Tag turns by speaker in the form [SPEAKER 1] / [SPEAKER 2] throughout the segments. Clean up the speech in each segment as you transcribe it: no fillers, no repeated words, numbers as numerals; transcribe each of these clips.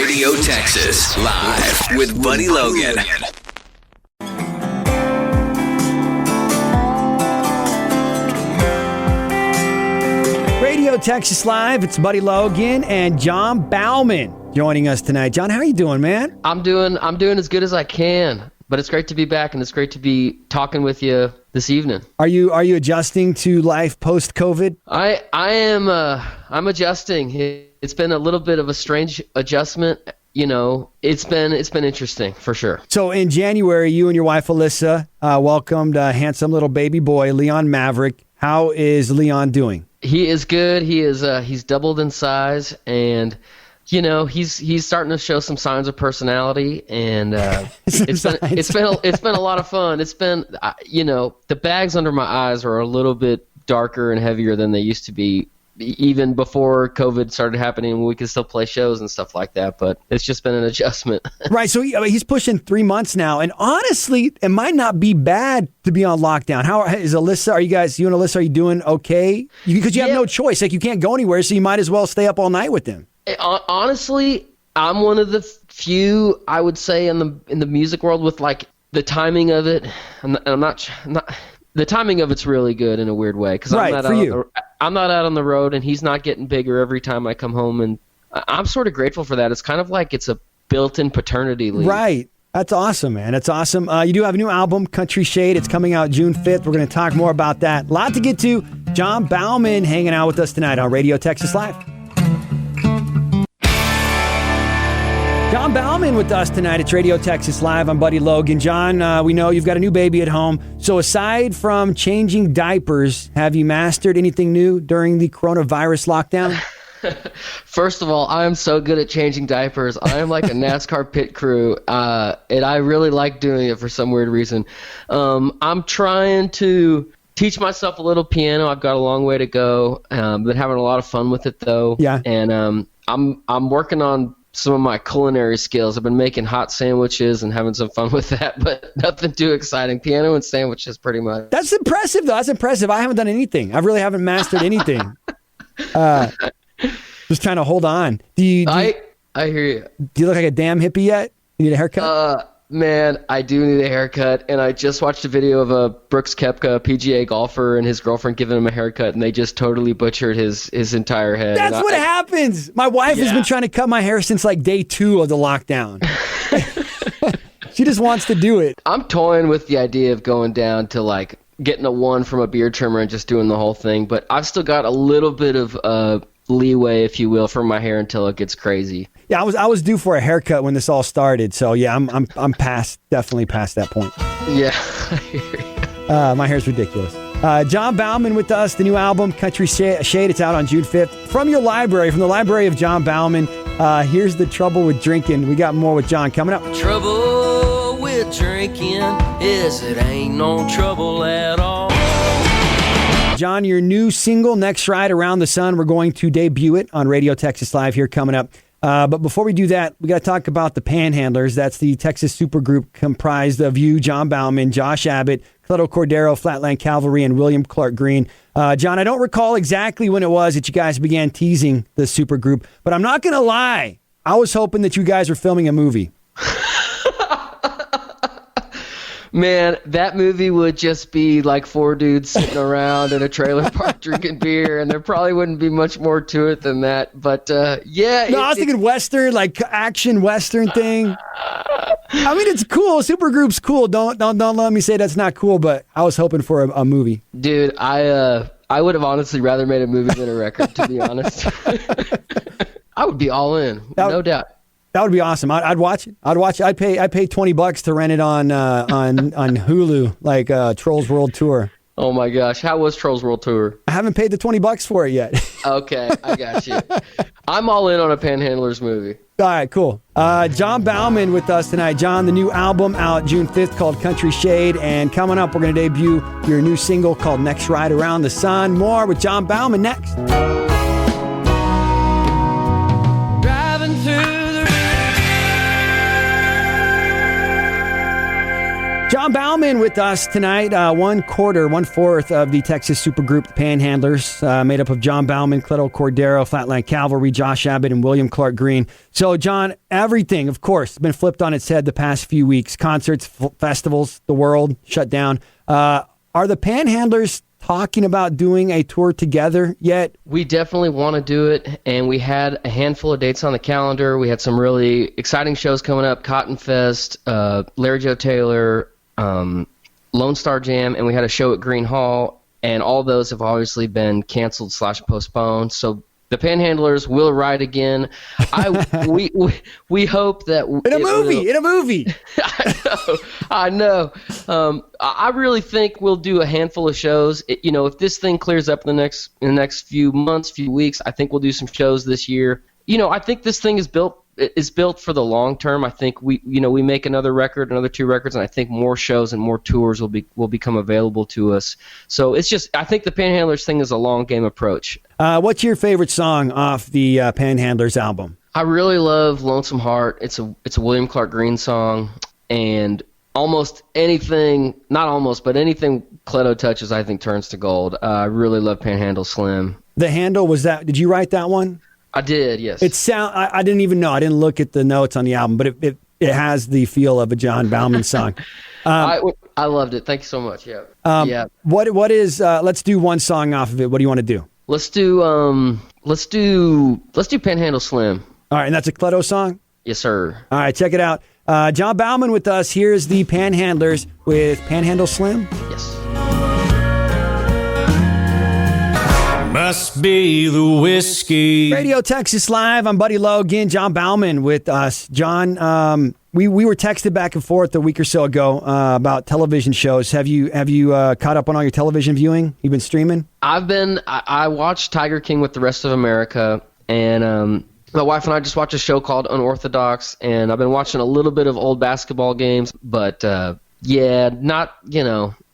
[SPEAKER 1] Radio Texas, live with Buddy Logan.
[SPEAKER 2] Radio Texas Live, it's Buddy Logan and John Baumann joining us tonight. John, how are you doing, man?
[SPEAKER 3] I'm doing as good as I can, but it's great to be back and it's great to be talking with you this evening.
[SPEAKER 2] Are you adjusting to life post-COVID?
[SPEAKER 3] I'm adjusting. It's been a little bit of a strange adjustment. You know, it's been interesting for sure.
[SPEAKER 2] So in January, you and your wife Alyssa welcomed a handsome little baby boy, Leon Maverick. How is Leon doing?
[SPEAKER 3] He is good. He's doubled in size, and you know he's starting to show some signs of personality, and it's been a lot of fun. It's been the bags under my eyes are a little bit darker and heavier than they used to be, even before COVID started happening. We could still play shows and stuff like that, but it's just been an adjustment.
[SPEAKER 2] Right. So he's pushing 3 months now, and honestly, it might not be bad to be on lockdown. How is Alyssa? You and Alyssa, are you doing okay? Because you have no choice. Like, you can't go anywhere, so you might as well stay up all night with them.
[SPEAKER 3] Honestly, I'm one of the few, I would say, in the music world with like the timing of it. I'm not. The timing of it's really good in a weird way, because I'm not out on the road, and he's not getting bigger every time I come home, and I'm sort of grateful for that. It's kind of like it's a built-in paternity leave.
[SPEAKER 2] Right. That's awesome, man. That's awesome. You do have a new album, Country Shade. It's coming out June 5th. We're going to talk more about that. A lot to get to. John Baumann hanging out with us tonight on Radio Texas Live. John Baumann with us tonight. It's Radio Texas Live. I'm Buddy Logan. John, we know you've got a new baby at home. So aside from changing diapers, have you mastered anything new during the coronavirus lockdown?
[SPEAKER 3] First of all, I am so good at changing diapers. I am like a NASCAR pit crew, and I really like doing it for some weird reason. I'm trying to teach myself a little piano. I've got a long way to go. Been having a lot of fun with it, though.
[SPEAKER 2] Yeah.
[SPEAKER 3] And I'm working on some of my culinary skills. I've been making hot sandwiches and having some fun with that, but nothing too exciting. Piano and sandwiches, pretty much.
[SPEAKER 2] That's impressive, though. That's impressive. I haven't done anything. I really haven't mastered anything. Just trying to hold on.
[SPEAKER 3] I hear you.
[SPEAKER 2] Do you look like a damn hippie yet? You need a haircut?
[SPEAKER 3] Man, I do need a haircut, and I just watched a video of a Brooks Koepka, PGA golfer, and his girlfriend giving him a haircut, and they just totally butchered his entire head.
[SPEAKER 2] That's what happens. My wife has been trying to cut my hair since like day 2 of the lockdown. She just wants to do it.
[SPEAKER 3] I'm toying with the idea of going down to like getting a 1 from a beard trimmer and just doing the whole thing, but I've still got a little bit of leeway, if you will, for my hair until it gets crazy.
[SPEAKER 2] Yeah, I was due for a haircut when this all started, so yeah, I'm definitely past that point.
[SPEAKER 3] Yeah, I hear you.
[SPEAKER 2] My hair's ridiculous. John Baumann with us, the new album Country Shade. It's out on June 5th. From the library of John Baumann. Here's The Trouble with Drinking. We got more with John coming up.
[SPEAKER 4] Trouble with drinking is it ain't no trouble at all.
[SPEAKER 2] John, your new single, Next Ride Around the Sun, we're going to debut it on Radio Texas Live here coming up. But before we do that, we got to talk about the Panhandlers. That's the Texas supergroup comprised of you, John Baumann, Josh Abbott, Cleto Cordero, Flatland Cavalry, and William Clark Green. John, I don't recall exactly when it was that you guys began teasing the supergroup, but I'm not going to lie. I was hoping that you guys were filming a movie.
[SPEAKER 3] Man, that movie would just be like 4 dudes sitting around in a trailer park drinking beer, and there probably wouldn't be much more to it than that. But yeah.
[SPEAKER 2] No, I was thinking Western, like action Western thing. I mean, it's cool. Supergroup's cool. Don't let me say that's not cool, but I was hoping for a movie.
[SPEAKER 3] Dude, I would have honestly rather made a movie than a record, to be honest. I would be all in, no doubt.
[SPEAKER 2] That would be awesome. I'd watch it. I'd pay $20 to rent it on Hulu, like Trolls World Tour.
[SPEAKER 3] Oh my gosh, how was Trolls World Tour?
[SPEAKER 2] I haven't paid the $20 for it yet.
[SPEAKER 3] Okay, I got you. I'm all in on a Panhandlers movie.
[SPEAKER 2] All right, cool. John Baumann with us tonight. John, the new album out June 5th called Country Shade, and coming up, we're going to debut your new single called Next Ride Around the Sun. More with John Baumann next.
[SPEAKER 4] Driving through
[SPEAKER 2] John Baumann with us tonight. One fourth of the Texas supergroup, the Panhandlers, made up of John Baumann, Cleto Cordero, Flatland Cavalry, Josh Abbott, and William Clark Green. So, John, everything, of course, has been flipped on its head the past few weeks. Concerts, festivals, the world shut down. Are the Panhandlers talking about doing a tour together yet?
[SPEAKER 3] We definitely want to do it, and we had a handful of dates on the calendar. We had some really exciting shows coming up: Cotton Fest, Larry Joe Taylor, Lone Star Jam, and we had a show at Green Hall, and all those have obviously been canceled / postponed. So the Panhandlers will ride again. We hope that
[SPEAKER 2] in a movie.
[SPEAKER 3] I know. I really think we'll do a handful of shows. If this thing clears up in the next few months, few weeks, I think we'll do some shows this year. I think this thing is built for the long term. I think we make another record, another 2 records, and I think more shows and more tours will become available to us. So I think the Panhandlers thing is a long game approach.
[SPEAKER 2] What's your favorite song off the Panhandlers album?
[SPEAKER 3] I really love Lonesome Heart. It's a William Clark Green song, and anything Cleto touches, I think, turns to gold. I really love Panhandle Slim.
[SPEAKER 2] The Handle, did you write that one?
[SPEAKER 3] I did, yes.
[SPEAKER 2] I didn't even know. I didn't look at the notes on the album, but it has the feel of a John Baumann song.
[SPEAKER 3] I loved it. Thank you so much. Yeah. Yeah.
[SPEAKER 2] What is? Let's do one song off of it. What do you want to do?
[SPEAKER 3] Let's do Panhandle Slim.
[SPEAKER 2] All right, and that's a Cleto song?
[SPEAKER 3] Yes, sir.
[SPEAKER 2] All right, check it out. John Baumann with us. Here's the Panhandlers with Panhandle Slim.
[SPEAKER 3] Yes.
[SPEAKER 5] Must be the whiskey.
[SPEAKER 2] Radio Texas Live. I'm Buddy Logan. John Baumann with us. John, we were texted back and forth a week or so ago about television shows. Have you caught up on all your television viewing? You've been streaming?
[SPEAKER 3] I watched Tiger King with the rest of America, and my wife and I just watched a show called Unorthodox, and I've been watching a little bit of old basketball games, but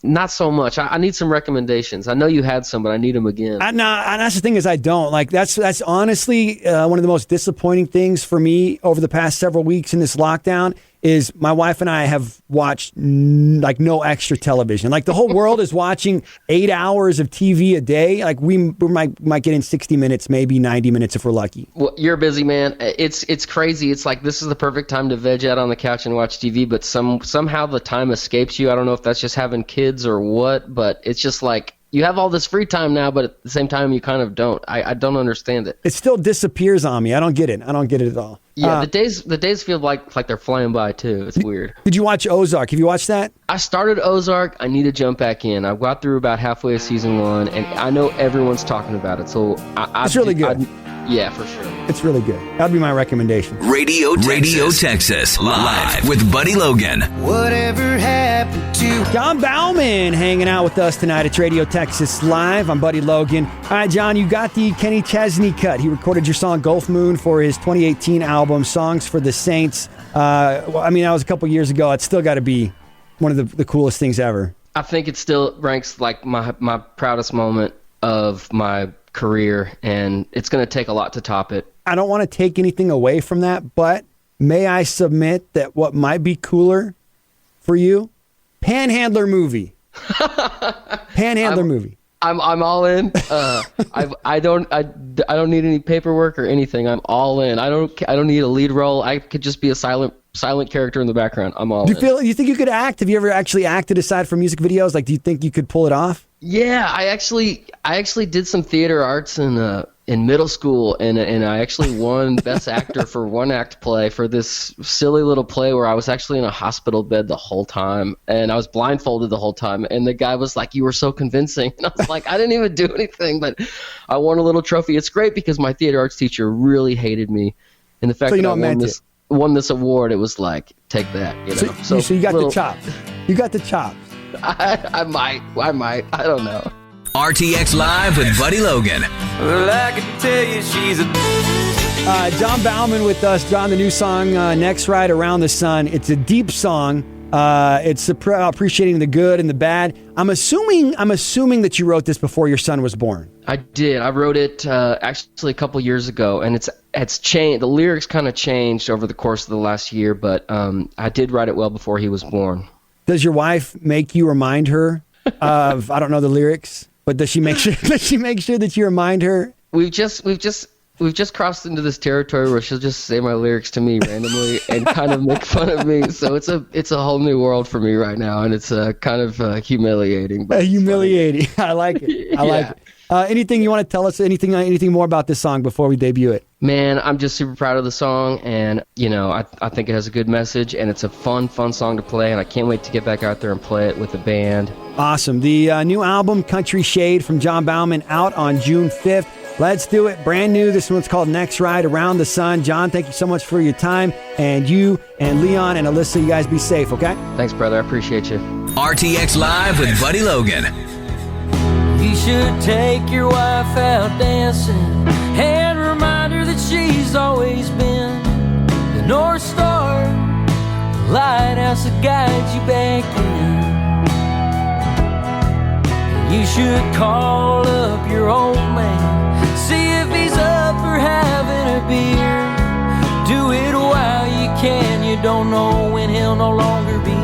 [SPEAKER 3] not so much. I need some recommendations. I know you had some, but I need them again.
[SPEAKER 2] And that's the thing is I don't. Like that's honestly one of the most disappointing things for me over the past several weeks in this lockdown is my wife and I have watched like no extra television. Like the whole world is watching 8 hours of TV a day. Like we might get in 60 minutes, maybe 90 minutes if we're lucky.
[SPEAKER 3] Well, you're a busy man. It's crazy. It's like this is the perfect time to veg out on the couch and watch TV, but somehow the time escapes you. I don't know if that's just having kids or what, but it's just like you have all this free time now, but at the same time you kind of don't. I don't understand it.
[SPEAKER 2] It still disappears on me. I don't get it. I don't get it at all.
[SPEAKER 3] Yeah, the days feel like they're flying by too. It's weird.
[SPEAKER 2] Did you watch Ozark? Have you watched that?
[SPEAKER 3] I started Ozark. I need to jump back in. I got through about halfway of season 1, and I know everyone's talking about it. So
[SPEAKER 2] it's really good.
[SPEAKER 3] Yeah, for sure.
[SPEAKER 2] It's really good. That'd be my recommendation.
[SPEAKER 1] Radio Texas Live with Buddy Logan.
[SPEAKER 4] Whatever happened to
[SPEAKER 2] John Baumann hanging out with us tonight. It's Radio Texas Live. I'm Buddy Logan. All right, John, you got the Kenny Chesney cut. He recorded your song Gulf Moon for his 2018 album, Songs for the Saints. That was a couple years ago. It's still got to be one of the coolest things ever.
[SPEAKER 3] I think it still ranks like my proudest moment of my career, and it's going to take a lot to top it.
[SPEAKER 2] I don't want to take anything away from that, but may I submit that what might be cooler for you? Panhandler movie. Panhandler movie.
[SPEAKER 3] I'm all in. I don't need any paperwork or anything. I'm all in. I don't need a lead role. I could just be a silent character in the background. I'm all in.
[SPEAKER 2] Do you think you could act? Have you ever actually acted aside from music videos? Like, do you think you could pull it off?
[SPEAKER 3] Yeah, I actually did some theater arts in middle school, and I actually won Best Actor for one act play for this silly little play where I was actually in a hospital bed the whole time, and I was blindfolded the whole time, and the guy was like, "You were so convincing," and I was like, "I didn't even do anything, but I won a little trophy." It's great because my theater arts teacher really hated me, and the fact that I won this award, it was like, take that, you know.
[SPEAKER 2] So you got the chops. You got the chops.
[SPEAKER 3] I might. I don't know.
[SPEAKER 1] RTX Live with Buddy Logan.
[SPEAKER 5] Well, I can tell you she's a...
[SPEAKER 2] John Baumann with us. John, the new song, Next Ride Around the Sun. It's a deep song. It's appreciating the good and the bad. I'm assuming that you wrote this before your son was born.
[SPEAKER 3] I did. I wrote it actually a couple years ago, and it's changed. The lyrics kind of changed over the course of the last year, but I did write it well before he was born.
[SPEAKER 2] Does your wife make you remind her of, I don't know the lyrics, but does she make sure that you remind her?
[SPEAKER 3] We've just crossed into this territory where she'll just say my lyrics to me randomly and kind of make fun of me. So it's a whole new world for me right now, and it's kind of humiliating. But
[SPEAKER 2] humiliating. I like it. I like it. Anything you want to tell us? Anything more about this song before we debut it?
[SPEAKER 3] Man, I'm just super proud of the song, and I think it has a good message, and it's a fun song to play, and I can't wait to get back out there and play it with the band.
[SPEAKER 2] Awesome. The new album, Country Shade, from John Baumann, out on June 5th. Let's do it. Brand new. This one's called Next Ride Around the Sun. John, thank you so much for your time, and you and Leon and Alyssa, you guys be safe, okay?
[SPEAKER 3] Thanks, brother. I appreciate you.
[SPEAKER 1] RTX Live with Buddy Logan.
[SPEAKER 4] You should take your wife out dancing and remind her that she's always been the North Star, the lighthouse that guides you back in. You should call up your old man, see if he's up for having a beer. Do it while you can, you don't know when he'll no longer be